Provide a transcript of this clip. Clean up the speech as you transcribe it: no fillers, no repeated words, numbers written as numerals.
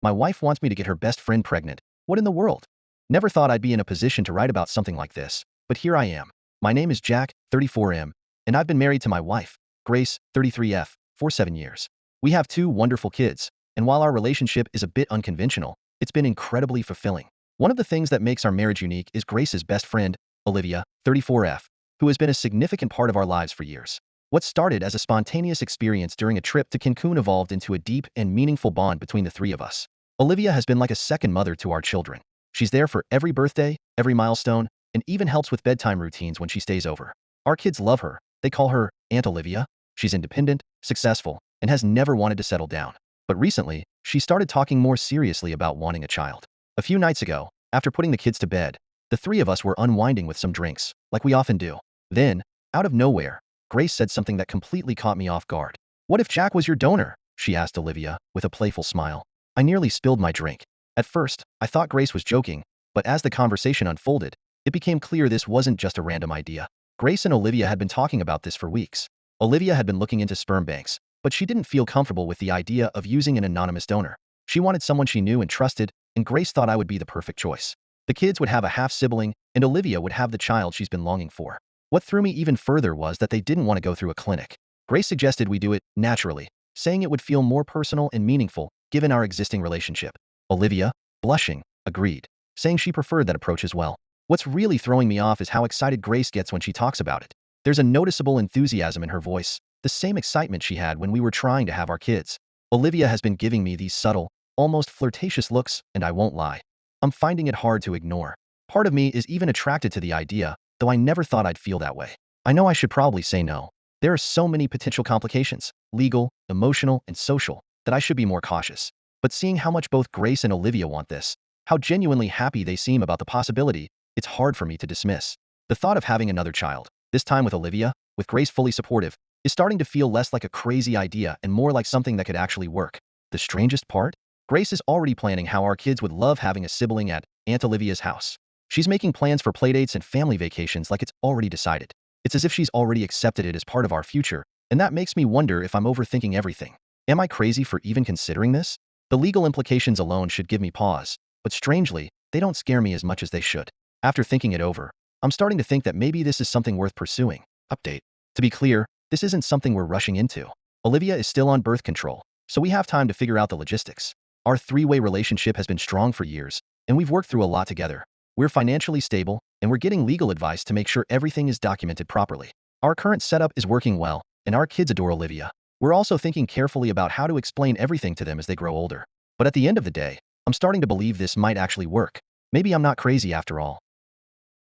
My wife wants me to get her best friend pregnant. What in the world? Never thought I'd be in a position to write about something like this, but here I am. My name is Jack, 34M, and I've been married to my wife, Grace, 33F, for 7 years. We have 2 wonderful kids, and while our relationship is a bit unconventional, it's been incredibly fulfilling. One of the things that makes our marriage unique is Grace's best friend, Olivia, 34F, who has been a significant part of our lives for years. What started as a spontaneous experience during a trip to Cancun evolved into a deep and meaningful bond between the 3 of us. Olivia has been like a second mother to our children. She's there for every birthday, every milestone, and even helps with bedtime routines when she stays over. Our kids love her. They call her Aunt Olivia. She's independent, successful, and has never wanted to settle down. But recently, she started talking more seriously about wanting a child. A few nights ago, after putting the kids to bed, the 3 of us were unwinding with some drinks, like we often do. Then, out of nowhere, Grace said something that completely caught me off guard. "What if Jack was your donor?" she asked Olivia, with a playful smile. I nearly spilled my drink. At first, I thought Grace was joking, but as the conversation unfolded, it became clear this wasn't just a random idea. Grace and Olivia had been talking about this for weeks. Olivia had been looking into sperm banks, but she didn't feel comfortable with the idea of using an anonymous donor. She wanted someone she knew and trusted, and Grace thought I would be the perfect choice. The kids would have a half-sibling, and Olivia would have the child she's been longing for. What threw me even further was that they didn't want to go through a clinic. Grace suggested we do it naturally, saying it would feel more personal and meaningful given our existing relationship. Olivia, blushing, agreed, saying she preferred that approach as well. What's really throwing me off is how excited Grace gets when she talks about it. There's a noticeable enthusiasm in her voice, the same excitement she had when we were trying to have our kids. Olivia has been giving me these subtle, almost flirtatious looks, and I won't lie, I'm finding it hard to ignore. Part of me is even attracted to the idea, though I never thought I'd feel that way. I know I should probably say no. There are so many potential complications, legal, emotional, and social, that I should be more cautious. But seeing how much both Grace and Olivia want this, how genuinely happy they seem about the possibility, it's hard for me to dismiss. The thought of having another child, this time with Olivia, with Grace fully supportive, is starting to feel less like a crazy idea and more like something that could actually work. The strangest part? Grace is already planning how our kids would love having a sibling at Aunt Olivia's house. She's making plans for playdates and family vacations like it's already decided. It's as if she's already accepted it as part of our future, and that makes me wonder if I'm overthinking everything. Am I crazy for even considering this? The legal implications alone should give me pause, but strangely, they don't scare me as much as they should. After thinking it over, I'm starting to think that maybe this is something worth pursuing. Update. To be clear, this isn't something we're rushing into. Olivia is still on birth control, so we have time to figure out the logistics. Our 3-way relationship has been strong for years, and we've worked through a lot together. We're financially stable, and we're getting legal advice to make sure everything is documented properly. Our current setup is working well, and our kids adore Olivia. We're also thinking carefully about how to explain everything to them as they grow older. But at the end of the day, I'm starting to believe this might actually work. Maybe I'm not crazy after all.